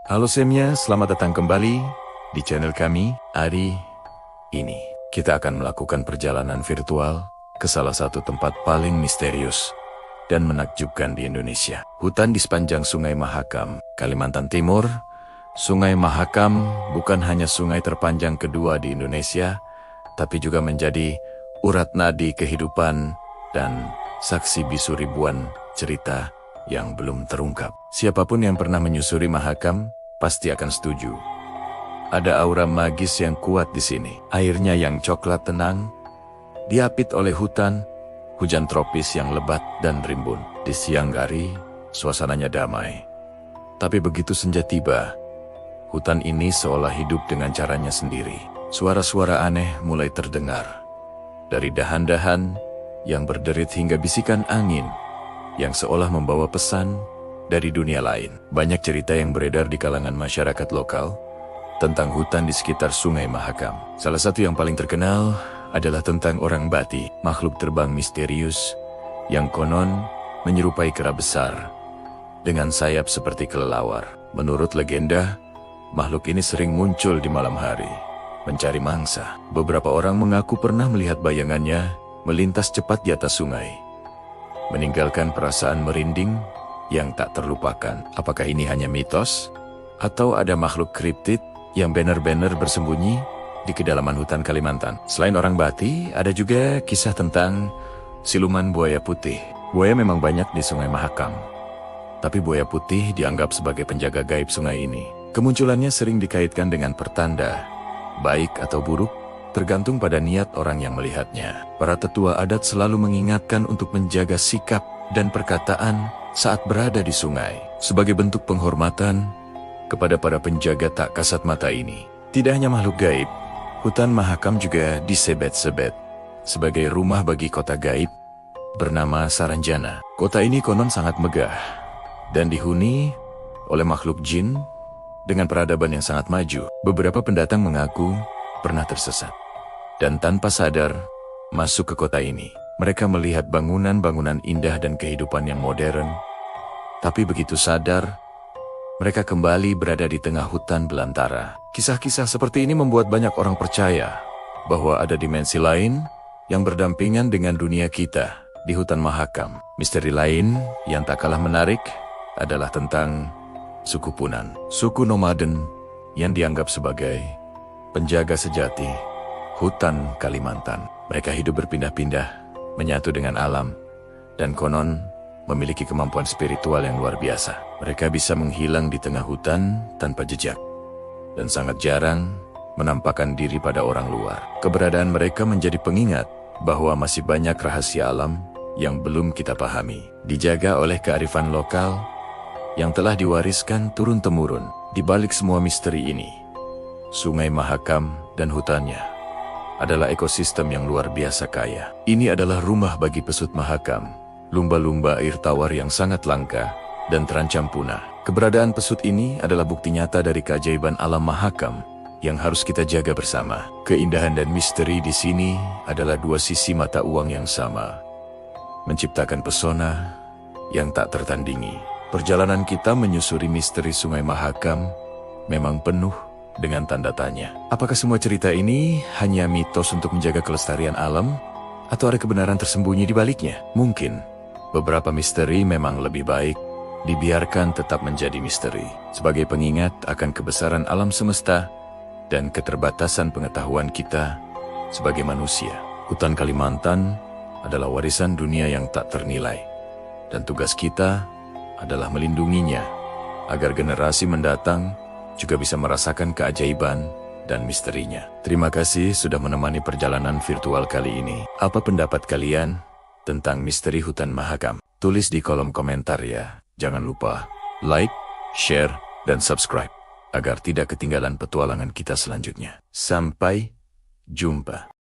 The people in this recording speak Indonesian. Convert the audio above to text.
Halo semia, selamat datang kembali di channel kami. Hari ini kita akan melakukan perjalanan virtual ke salah satu tempat paling misterius dan menakjubkan di Indonesia. Hutan di sepanjang Sungai Mahakam, Kalimantan Timur. Sungai Mahakam bukan hanya sungai terpanjang kedua di Indonesia, tapi juga menjadi urat nadi kehidupan dan saksi bisu ribuan cerita yang belum terungkap. Siapapun yang pernah menyusuri Mahakam pasti akan setuju. Ada aura magis yang kuat di sini. Airnya yang coklat tenang, diapit oleh hutan, hujan tropis yang lebat dan rimbun. Di siang hari, suasananya damai. Tapi begitu senja tiba, hutan ini seolah hidup dengan caranya sendiri. Suara-suara aneh mulai terdengar. Dari dahan-dahan yang berderit hingga bisikan angin yang seolah membawa pesan dari dunia lain. Banyak cerita yang beredar di kalangan masyarakat lokal tentang hutan di sekitar Sungai Mahakam. Salah satu yang paling terkenal adalah tentang orang bati, makhluk terbang misterius yang konon menyerupai kera besar dengan sayap seperti kelelawar. Menurut legenda, makhluk ini sering muncul di malam hari, mencari mangsa. Beberapa orang mengaku pernah melihat bayangannya melintas cepat di atas sungai, meninggalkan perasaan merinding yang tak terlupakan. Apakah ini hanya mitos? Atau ada makhluk kriptid yang benar-benar bersembunyi di kedalaman hutan Kalimantan? Selain orang bati, ada juga kisah tentang siluman buaya putih. Buaya memang banyak di Sungai Mahakam, tapi buaya putih dianggap sebagai penjaga gaib sungai ini. Kemunculannya sering dikaitkan dengan pertanda, baik atau buruk, tergantung pada niat orang yang melihatnya. Para tetua adat selalu mengingatkan untuk menjaga sikap dan perkataan saat berada di sungai, sebagai bentuk penghormatan kepada para penjaga tak kasat mata ini. Tidak hanya makhluk gaib, hutan Mahakam juga disebet-sebet sebagai rumah bagi kota gaib bernama Saranjana. Kota ini konon sangat megah dan dihuni oleh makhluk jin dengan peradaban yang sangat maju. Beberapa pendatang mengaku pernah tersesat dan tanpa sadar masuk ke kota ini. Mereka melihat bangunan-bangunan indah dan kehidupan yang modern, tapi begitu sadar, mereka kembali berada di tengah hutan belantara. Kisah-kisah seperti ini membuat banyak orang percaya bahwa ada dimensi lain yang berdampingan dengan dunia kita di hutan Mahakam. Misteri lain yang tak kalah menarik adalah tentang suku Punan, suku nomaden yang dianggap sebagai penjaga sejati hutan Kalimantan. Mereka hidup berpindah-pindah, menyatu dengan alam, dan konon memiliki kemampuan spiritual yang luar biasa. Mereka bisa menghilang di tengah hutan tanpa jejak, dan sangat jarang menampakkan diri pada orang luar. Keberadaan mereka menjadi pengingat bahwa masih banyak rahasia alam yang belum kita pahami, dijaga oleh kearifan lokal yang telah diwariskan turun-temurun. Di balik semua misteri ini, Sungai Mahakam dan hutannya adalah ekosistem yang luar biasa kaya. Ini adalah rumah bagi pesut Mahakam, lumba-lumba air tawar yang sangat langka dan terancam punah. Keberadaan pesut ini adalah bukti nyata dari keajaiban alam Mahakam yang harus kita jaga bersama. Keindahan dan misteri di sini adalah dua sisi mata uang yang sama, menciptakan pesona yang tak tertandingi. Perjalanan kita menyusuri misteri Sungai Mahakam memang penuh dengan tanda tanya. Apakah semua cerita ini hanya mitos untuk menjaga kelestarian alam, atau ada kebenaran tersembunyi di baliknya? Mungkin beberapa misteri memang lebih baik dibiarkan tetap menjadi misteri, sebagai pengingat akan kebesaran alam semesta dan keterbatasan pengetahuan kita sebagai manusia. Hutan Kalimantan adalah warisan dunia yang tak ternilai, dan tugas kita adalah melindunginya agar generasi mendatang juga bisa merasakan keajaiban dan misterinya. Terima kasih sudah menemani perjalanan virtual kali ini. Apa pendapat kalian tentang misteri hutan Mahakam? Tulis di kolom komentar ya. Jangan lupa like, share, dan subscribe agar tidak ketinggalan petualangan kita selanjutnya. Sampai jumpa.